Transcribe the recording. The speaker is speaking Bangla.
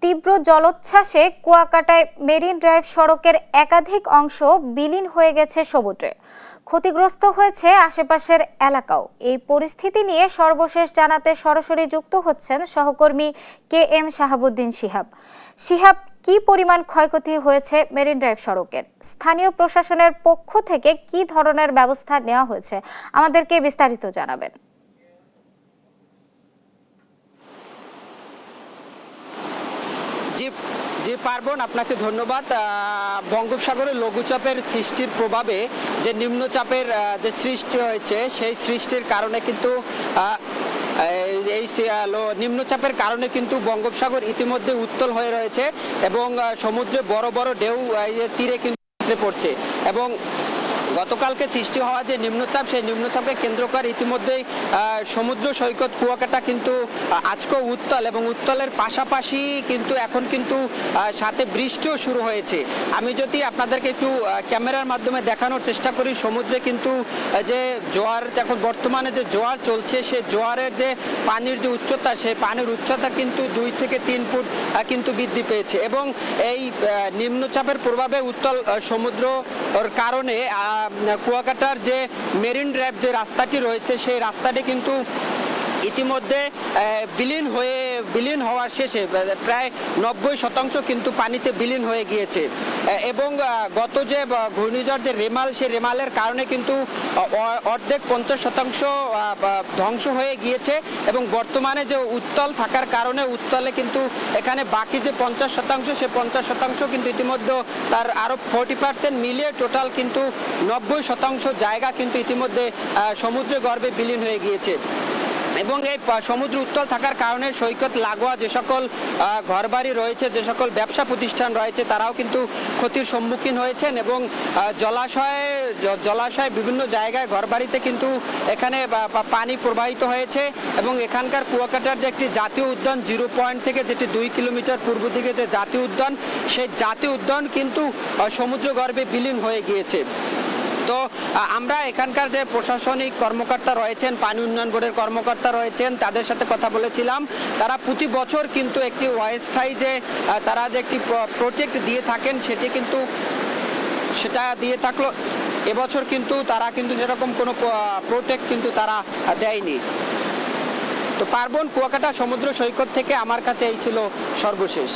তীব্র জলোচ্ছ্বাসে কুয়াকাটায় মেরিন ড্রাইভ সড়কের একাধিক অংশ বিলীন হয়ে গেছে সমুদ্রে। ক্ষতিগ্রস্ত হয়েছে আশেপাশের এলাকাও। এই পরিস্থিতি নিয়ে সর্বশেষ জানাতে সরাসরি যুক্ত হচ্ছেন সহকর্মী KM শাহাবুদ্দিন শিহাব, কি পরিমাণ ক্ষয়ক্ষতি হয়েছে মেরিন ড্রাইভ সড়কের? স্থানীয় প্রশাসনের পক্ষ থেকে কি ধরনের ব্যবস্থা নেওয়া হয়েছে, আমাদেরকে বিস্তারিত জানাবেন। জি পার্বণ, আপনাকে ধন্যবাদ। বঙ্গোপসাগরে লঘুচাপের সৃষ্টির প্রভাবে যে নিম্নচাপের যে সৃষ্টি হয়েছে, সেই সৃষ্টির কারণে কিন্তু এই নিম্নচাপের কারণে কিন্তু বঙ্গোপসাগর ইতিমধ্যে উত্তাল হয়ে রয়েছে এবং সমুদ্রে বড় বড় ঢেউ তীরে কিন্তু পড়ছে। এবং গতকালকে সৃষ্টি হওয়া যে নিম্নচাপ, সেই নিম্নচাপকে কেন্দ্র করে ইতিমধ্যেই সমুদ্র সৈকত কুয়াকাটা কিন্তু আজকেও উত্তাল এবং উত্তালের পাশাপাশি কিন্তু এখন কিন্তু সাথে বৃষ্টিও শুরু হয়েছে। আমি যদি আপনাদেরকে একটু ক্যামেরার মাধ্যমে দেখানোর চেষ্টা করি, সমুদ্রে কিন্তু যে জোয়ার, এখন বর্তমানে যে জোয়ার চলছে, সেই জোয়ারের যে পানির যে উচ্চতা, সেই পানির উচ্চতা কিন্তু 2 থেকে 3 ফুট কিন্তু বৃদ্ধি পেয়েছে। এবং এই নিম্নচাপের প্রভাবে উত্তাল সমুদ্রর কারণে কুয়াকাটার যে মেরিন ড্রাইভ যে রাস্তাটি রয়েছে, সেই রাস্তাটি কিন্তু ইতিমধ্যে বিলীন হওয়ার শেষে প্রায় 90% কিন্তু পানিতে বিলীন হয়ে গিয়েছে। এবং গত যে ঘূর্ণিঝড় যে রেমাল, সেই রেমালের কারণে কিন্তু অর্ধেক 50% ধ্বংস হয়ে গিয়েছে। এবং বর্তমানে যে উত্তাল থাকার কারণে উত্তালে কিন্তু এখানে বাকি যে 50%, সে 50% কিন্তু ইতিমধ্যে তার আরো 40% মিলিয়ে টোটাল কিন্তু 90% জায়গা কিন্তু ইতিমধ্যে সমুদ্রে গর্ভে বিলীন হয়ে গিয়েছে। এবং এই সমুদ্র উত্তাল থাকার কারণে সৈকত লাগোয়া যে সকল ঘরবাড়ি রয়েছে, যে সকল ব্যবসা প্রতিষ্ঠান রয়েছে, তারাও কিন্তু ক্ষতির সম্মুখীন হয়েছেন। এবং জলাশয় বিভিন্ন জায়গায় ঘরবাড়িতে কিন্তু এখানে পানি প্রবাহিত হয়েছে। এবং এখানকার কুয়াকাটার যে একটি জাতীয় উদ্যান, 0 পয়েন্ট থেকে যেটি 2 কিলোমিটার পূর্ব দিকে যে জাতীয় উদ্যান, সেই জাতীয় উদ্যান কিন্তু সমুদ্র গর্ভে বিলীন হয়ে গিয়েছে। তো আমরা এখানকার যে প্রশাসনিক কর্মকর্তা রয়েছেন, পানি উন্নয়ন বোর্ডের কর্মকর্তা রয়েছেন, তাদের সাথে কথা বলেছিলাম। তারা প্রতি বছর কিন্তু একটি অস্থায়ী যে তারা যে একটি প্রজেক্ট দিয়ে থাকেন, সেটা দিয়ে থাকলো। এবছর কিন্তু তারা কিন্তু সেরকম কোনো প্রজেক্ট কিন্তু তারা দেয়নি। তো পার্বণ, কুয়াকাটা সমুদ্র সৈকত থেকে আমার কাছে এই ছিল সর্বশেষ।